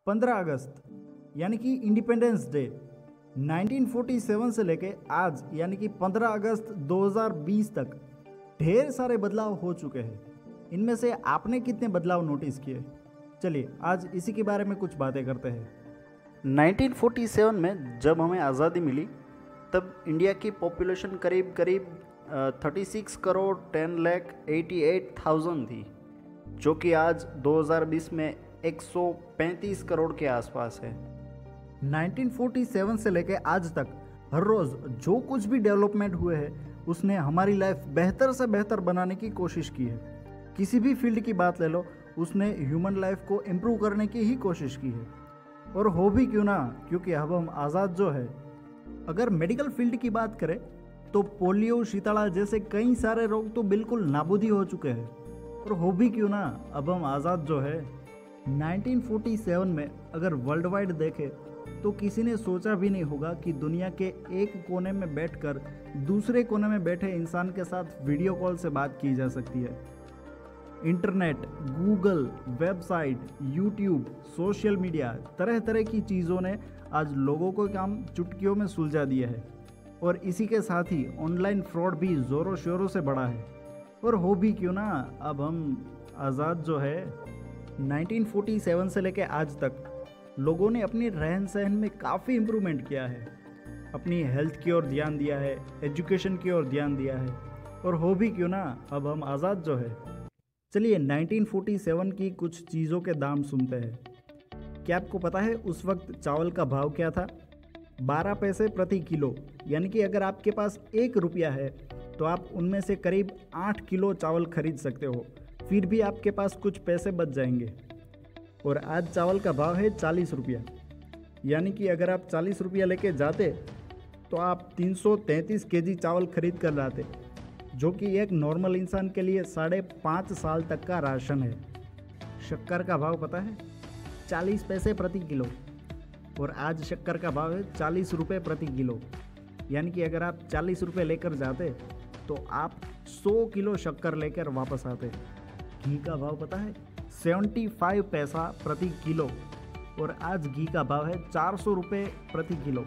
15 अगस्त यानी कि independence day 1947 से लेके आज यानी कि 15 अगस्त 2020 तक ढेर सारे बदलाव हो चुके हैं। इनमें से आपने कितने बदलाव नोटिस किए? चलिए आज इसी के बारे में कुछ बातें करते हैं। 1947 में जब हमें आज़ादी मिली तब इंडिया की पॉपुलेशन करीब 36 करोड़ 10,88,000 थी, जो कि आज 2020 में 135 करोड़ के आसपास है। 1947 से लेकर आज तक हर रोज़ जो कुछ भी डेवलपमेंट हुए हैं उसने हमारी लाइफ बेहतर से बेहतर बनाने की कोशिश की है। किसी भी फील्ड की बात ले लो, उसने ह्यूमन लाइफ को इम्प्रूव करने की ही कोशिश की है। और हो भी क्यों ना, क्योंकि अब हम आज़ाद जो है। अगर मेडिकल फील्ड की बात करें तो पोलियो, शीतला जैसे कई सारे रोग तो बिल्कुल नाबूदी हो चुके हैं। और हो भी क्यों ना, अब हम आज़ाद जो है। 1947 में अगर वर्ल्ड वाइड देखें तो किसी ने सोचा भी नहीं होगा कि दुनिया के एक कोने में बैठकर दूसरे कोने में बैठे इंसान के साथ वीडियो कॉल से बात की जा सकती है। Internet, Google, website, YouTube, social media, तरह तरह की चीज़ों ने आज लोगों को काम चुटकियों में सुलझा दिया है। और इसी के साथ ही ऑनलाइन फ्रॉड भी ज़ोरों शोरों से बढ़ा है। और हो भी क्यों ना, अब हम आज़ाद जो है। 1947 से लेकर आज तक लोगों ने अपनी रहन सहन में काफ़ी इम्प्रूवमेंट किया है। अपनी हेल्थ की ओर ध्यान दिया है, एजुकेशन की ओर ध्यान दिया है। और हो भी क्यों ना, अब हम आज़ाद जो है। चलिए 1947 की कुछ चीज़ों के दाम सुनते हैं। क्या आपको पता है उस वक्त चावल का भाव क्या था? 12 पैसे प्रति किलो। यानी कि अगर आपके पास 1 रुपया है तो आप उनमें से करीब 8 किलो चावल खरीद सकते हो, फिर भी आपके पास कुछ पैसे बच जाएंगे। और आज चावल का भाव है 40 रुपया। यानी कि अगर आप 40 रुपया लेके जाते तो आप 333 केजी चावल खरीद कर लाते, जो कि एक नॉर्मल इंसान के लिए 5.5 साल तक का राशन है। शक्कर का भाव पता है? 40 पैसे प्रति किलो। और आज शक्कर का भाव है 40 रुपये प्रति किलो। यानी कि अगर आप 40 रुपये लेकर जाते तो आप 100 किलो शक्कर लेकर वापस आते। घी का भाव पता है? 75 पैसा प्रति किलो। और आज घी का भाव है 400 रुपये प्रति किलो।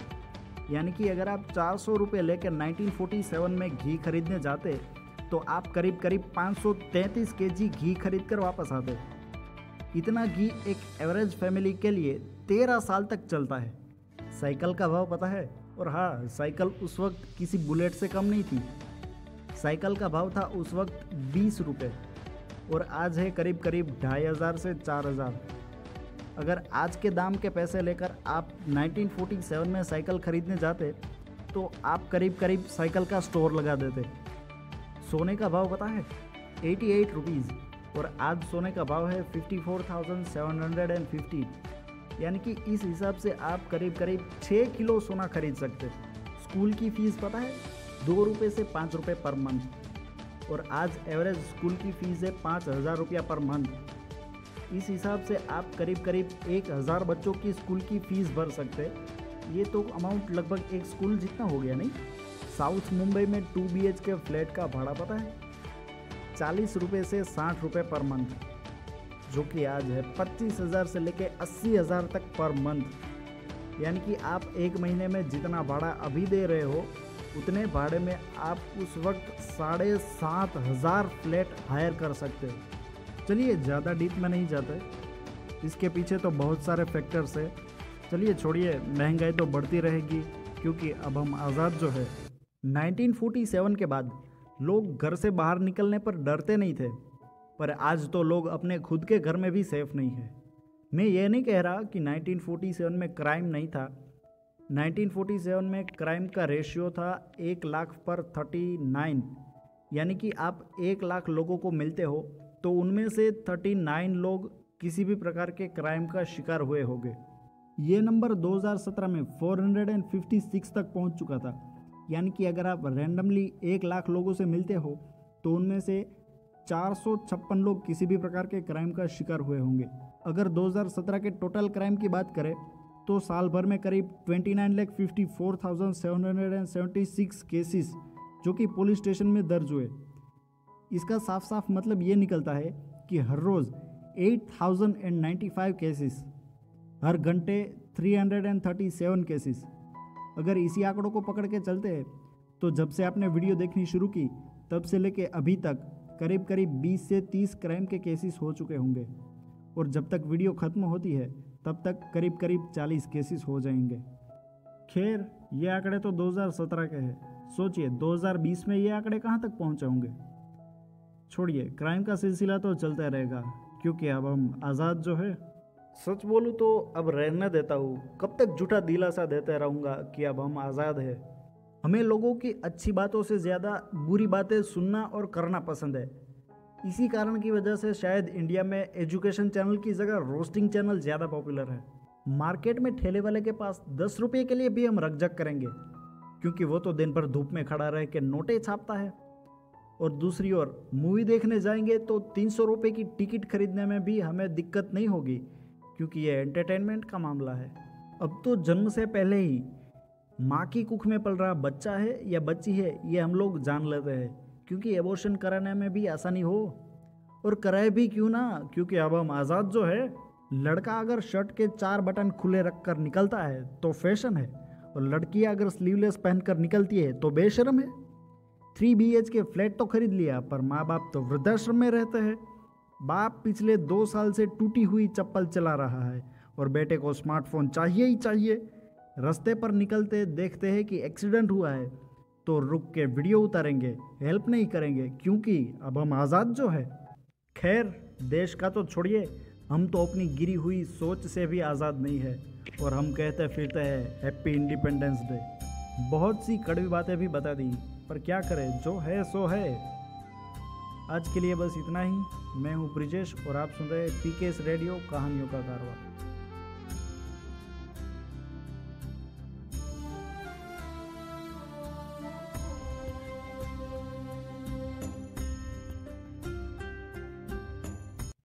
यानी कि अगर आप 400 रुपये लेकर 1947 में घी खरीदने जाते तो आप करीब 533 केजी घी खरीद कर वापस आते। इतना घी एक एवरेज फैमिली के लिए 13 साल तक चलता है। साइकिल का भाव पता है? और हाँ, साइकिल उस वक्त किसी बुलेट से कम नहीं थी। साइकिल का भाव था उस वक्त 20 रुपये और आज है करीब 2,500 से 4,000। अगर आज के दाम के पैसे लेकर आप 1947 में साइकिल खरीदने जाते तो आप करीब साइकिल का स्टोर लगा देते। सोने का भाव पता है? 88 रुपीज़। और आज सोने का भाव है 54,750। यानी कि इस हिसाब से आप करीब 6 किलो सोना खरीद सकते। स्कूल की फ़ीस पता है? 2 रुपये से 5 रुपये पर मंथ। और आज एवरेज स्कूल की फ़ीस है 5,000 रुपया पर मंथ। इस हिसाब से आप करीब 1,000 बच्चों की स्कूल की फ़ीस भर सकते। ये तो अमाउंट लगभग एक स्कूल जितना हो गया नहीं? साउथ मुंबई में 2 BHK फ्लैट का भाड़ा पता है? 40 रुपये से 60 रुपये पर मंथ, जो कि आज है 25,000 से लेकर 80,000 तक पर मंथ। यानी कि आप एक महीने में जितना भाड़ा अभी दे रहे हो उतने भाड़े में आप उस वक्त 7,500 फ्लैट हायर कर सकते हो। चलिए ज़्यादा डीप में नहीं जाते, इसके पीछे तो बहुत सारे फैक्टर्स है। चलिए छोड़िए, महंगाई तो बढ़ती रहेगी क्योंकि अब हम आज़ाद जो है। 1947 के बाद लोग घर से बाहर निकलने पर डरते नहीं थे, पर आज तो लोग अपने खुद के घर में भी सेफ नहीं है। मैं ये नहीं कह रहा कि 1947 में क्राइम नहीं था। 1947 में क्राइम का रेशियो था 1 लाख पर 39। यानी कि आप 1 लाख लोगों को मिलते हो तो उनमें से 39 लोग किसी भी प्रकार के क्राइम का शिकार हुए होंगे। ये नंबर 2017 में 456 तक पहुंच चुका था। यानी कि अगर आप रैंडमली 1 लाख लोगों से मिलते हो तो उनमें से 456 लोग किसी भी प्रकार के क्राइम का शिकार हुए होंगे। अगर 2017 के टोटल क्राइम की बात करें तो साल भर में करीब 29,54,776 केसेस जो कि पुलिस स्टेशन में दर्ज हुए। इसका साफ साफ मतलब ये निकलता है कि हर रोज़ 8,095 केसेस हर घंटे 337 केसेस। अगर इसी आंकड़ों को पकड़ के चलते हैं तो जब से आपने वीडियो देखनी शुरू की तब से लेके अभी तक करीब करीब 20 से 30 क्राइम के केसेस हो चुके होंगे, और जब तक वीडियो ख़त्म होती है तब तक करीब करीब 40 केसेस हो जाएंगे। खैर, ये आंकड़े तो 2017 के हैं, सोचिए 2020 में ये आंकड़े कहाँ तक पहुँचे होंगे। छोड़िए, क्राइम का सिलसिला तो चलता रहेगा क्योंकि अब हम आज़ाद जो है, सच बोलूँ तो अब रहने देता हूँ। कब तक झूठा दिलासा देते रहूँगा कि अब हम आज़ाद है। हमें लोगों की अच्छी बातों से ज़्यादा बुरी बातें सुनना और करना पसंद है। इसी कारण की वजह से शायद इंडिया में एजुकेशन चैनल की जगह रोस्टिंग चैनल ज़्यादा पॉपुलर है। मार्केट में ठेले वाले के पास 10 रुपये के लिए भी हम रकझक करेंगे क्योंकि वो तो दिन भर धूप में खड़ा रह के नोटें छापता है। और दूसरी ओर मूवी देखने जाएंगे तो 300 रुपये की टिकट खरीदने में भी हमें दिक्कत नहीं होगी क्योंकि ये एंटरटेनमेंट का मामला है। अब तो जन्म से पहले ही माँ की कुख में पल रहा बच्चा है या बच्ची है ये हम लोग जान लेते हैं क्योंकि एबॉर्शन कराने में भी आसानी हो, और कराए भी क्यों ना, क्योंकि अब हम आज़ाद जो है। लड़का अगर शर्ट के 4 बटन खुले रख कर निकलता है तो फैशन है, और लड़की अगर स्लीवलेस पहनकर निकलती है तो बेशर्म है। 3 BHK फ्लैट तो खरीद लिया पर माँ बाप तो वृद्धाश्रम में रहते हैं। बाप पिछले 2 साल से टूटी हुई चप्पल चला रहा है और बेटे को स्मार्टफोन चाहिए ही चाहिए। रास्ते पर निकलते देखते हैं कि एक्सीडेंट हुआ है तो रुक के वीडियो उतारेंगे, हेल्प नहीं करेंगे क्योंकि अब हम आज़ाद जो है। खैर, देश का तो छोड़िए, हम तो अपनी गिरी हुई सोच से भी आज़ाद नहीं है और हम कहते फिरते हैं हैप्पी इंडिपेंडेंस डे। बहुत सी कड़वी बातें भी बता दी, पर क्या करें, जो है सो है। आज के लिए बस इतना ही। मैं हूँ ब्रिजेश और आप सुन रहे हैं PKS रेडियो, कहानियों का कारवां।